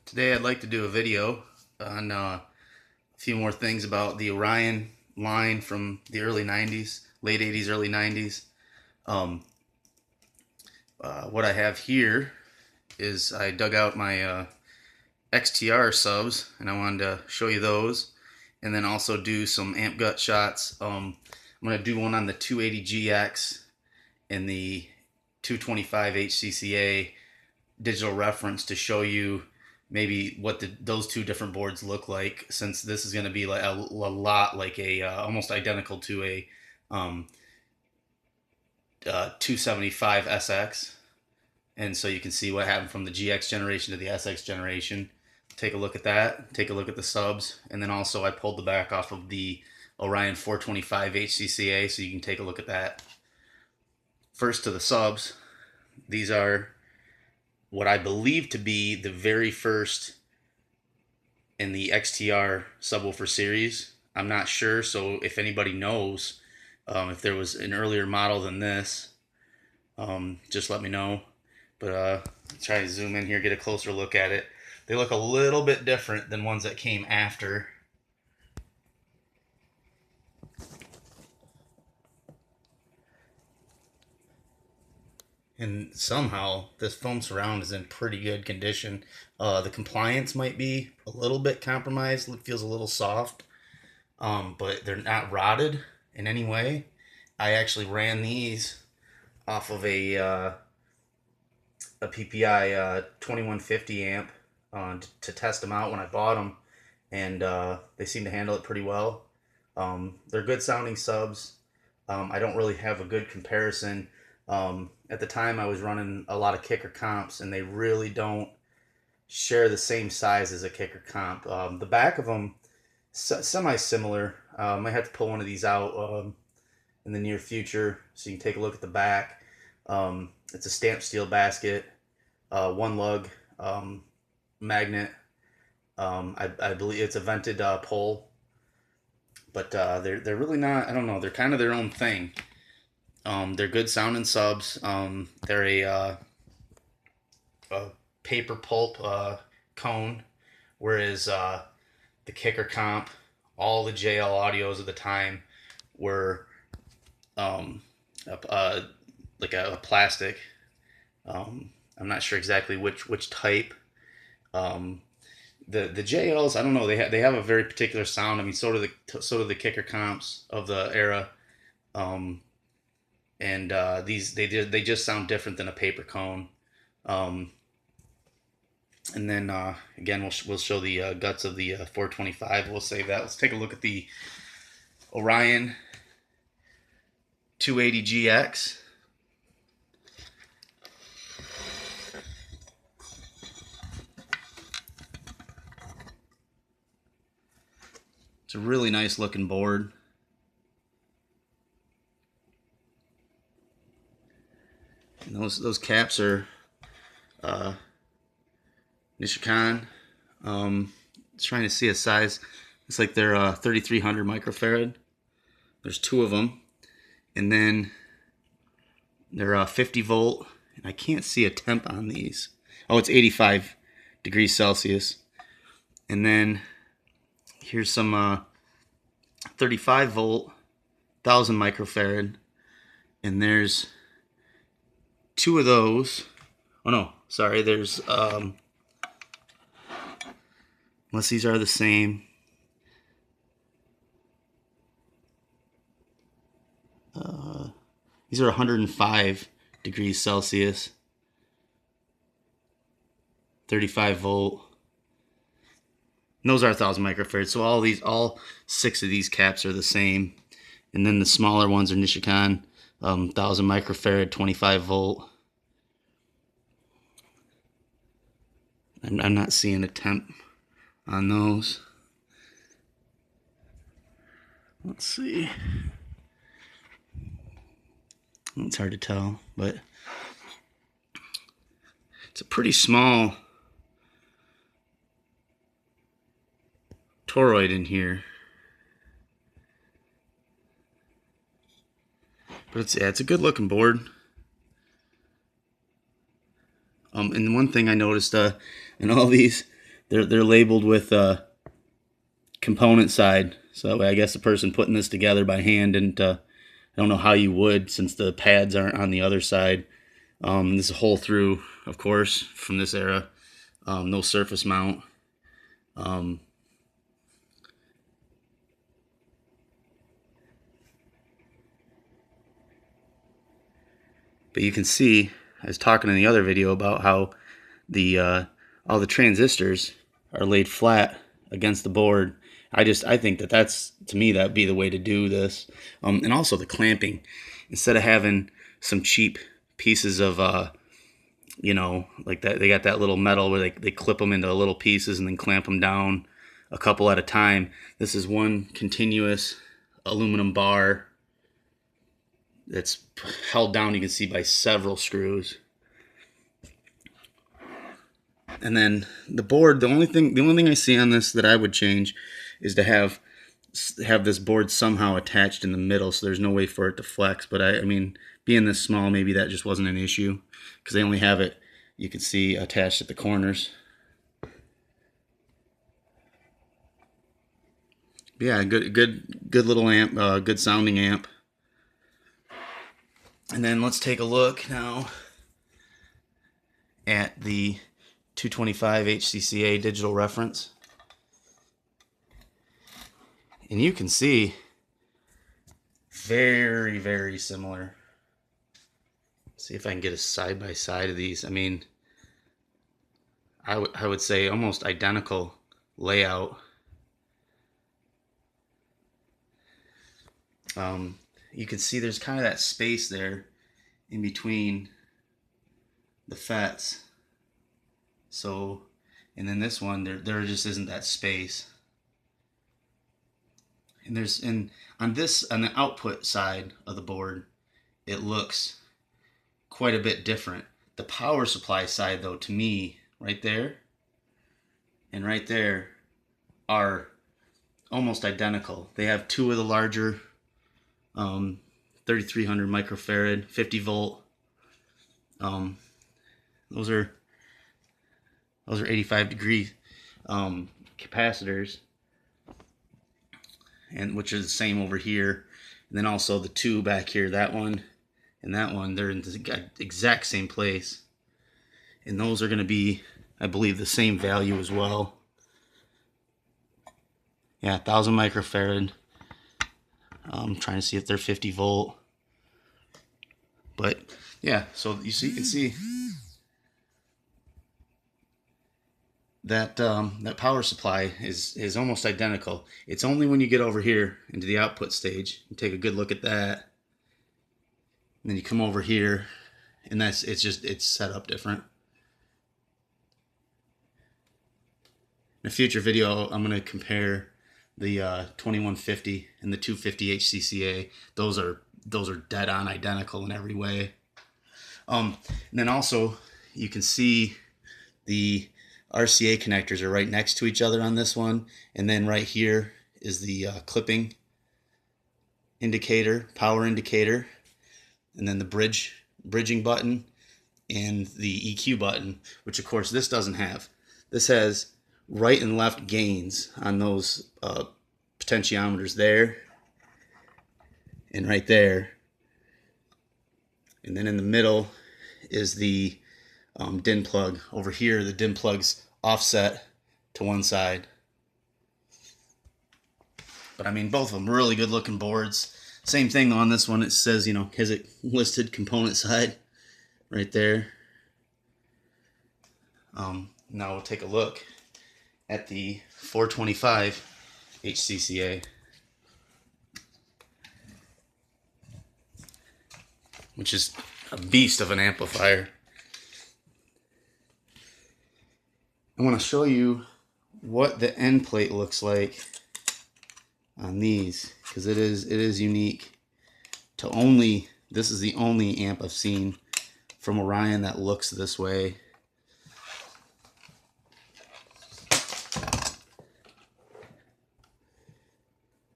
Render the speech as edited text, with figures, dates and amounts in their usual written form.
Today I'd like to do a video on a few more things about the Orion line from the early 90s, late 80s, early 90s. Um, what I have here is I dug out my XTR subs and I wanted to show you those and then also do some amp gut shots. I'm going to do one on the 280GX and the 225 HCCA digital reference to show you maybe what those two different boards look like, since this is going to be like a lot like a almost identical to a 275 SX, and so you can see what happened from the GX generation to the SX generation. Take a look at that, take a look at the subs, and then also I pulled the back off of the Orion 425 HCCA, so you can take a look at that. First to the subs, these are what I believe to be the very first in the XTR subwoofer series. I'm not sure, so if anybody knows if there was an earlier model than this, just let me know. But try to zoom in here, get a closer look at it. They look a little bit different than ones that came after. And somehow this foam surround is in pretty good condition. The compliance might be a little bit compromised. It feels a little soft, but they're not rotted in any way. I actually ran these off of a PPI 2150 amp to test them out when I bought them, and they seem to handle it pretty well. They're good sounding subs. I don't really have a good comparison. At the time I was running a lot of kicker comps, and they really don't share the same size as a kicker comp. The back of them semi-similar. I might have to pull one of these out in the near future so you can take a look at the back. It's a stamped steel basket, one lug magnet. I believe it's a vented pole, but they're really not. I don't know. They're kind of their own thing. They're good sounding subs. They're a paper pulp cone, whereas the kicker comp, all the JL audios of the time were like a plastic. I'm not sure exactly which type. The JLs, I don't know. They have a very particular sound. I mean, so do the kicker comps of the era. And these they just sound different than a paper cone. And then again, we'll show the guts of the 425. We'll save that. Let's take a look at the Orion 280GX. It's a really nice looking board. And those caps are Nishikon. Trying to see a size. It's like they're 3300 microfarad. There's two of them, and then they're 50 volt. And I can't see a temp on these. Oh, it's 85 degrees Celsius. And then here's some 35 volt, 1000 microfarad, and there's two of those. Oh no, sorry, there's unless these are the same. These are 105 degrees Celsius, 35 volt. And those are 1000 microfarads. So all six of these caps are the same. And then the smaller ones are Nishikon, 1000 microfarad, 25 volt. I'm not seeing a temp on those. Let's see. It's hard to tell, but it's a pretty small toroid in here. But it's a good looking board. And one thing I noticed in all these, they're labeled with component side, so that way I guess the person putting this together by hand, and I don't know how you would, since the pads aren't on the other side. This is a hole through, of course, from this era. No surface mount. But you can see, I was talking in the other video about how the all the transistors are laid flat against the board. I think that's, to me, that'd be the way to do this. And also the clamping, instead of having some cheap pieces of you know, like that, they got that little metal where they clip them into little pieces and then clamp them down a couple at a time. This is one continuous aluminum bar that's held down, you can see, by several screws. And then the board, the only thing I see on this that I would change is to have this board somehow attached in the middle, so there's no way for it to flex. But I mean, being this small, maybe that just wasn't an issue, because they only have it, you can see, attached at the corners. But yeah, good little amp, good sounding amp. And then let's take a look now at the 225 HCCA digital reference. And you can see very, very similar. See if I can get a side by side of these. I mean, I would say almost identical layout. You can see there's kind of that space there in between the FETs. So, and then this one, there just isn't that space. And on the output side of the board, it looks quite a bit different. The power supply side, though, to me, right there and right there are almost identical. They have two of the larger 3300 microfarad 50 volt. Those are 85 degree capacitors, and which is the same over here. And then also the two back here, that one and that one, they're in the exact same place. And those are going to be, I believe, the same value as well. Yeah, 1000 microfarad. I'm trying to see if they're 50 volt. But yeah, so you can see that that power supply is almost identical. It's only when you get over here into the output stage, you take a good look at that, and then you come over here, and it's set up different. In a future video, I'm going to compare the 2150 and the 250 HCCA. Those are dead on identical in every way. And then also you can see the RCA connectors are right next to each other on this one, and then right here is the clipping indicator, power indicator, and then the bridging button and the EQ button, which of course this doesn't have. This has right and left gains on those potentiometers there and right there, and then in the middle is the DIN plug. Over here, the DIN plug's offset to one side. But I mean, both of them really good looking boards. Same thing though on this one, it says, you know, has it listed component side right there. Now we'll take a look at the 425 HCCA, which is a beast of an amplifier. I want to show you what the end plate looks like on these, because it is unique to this is the only amp I've seen from Orion that looks this way.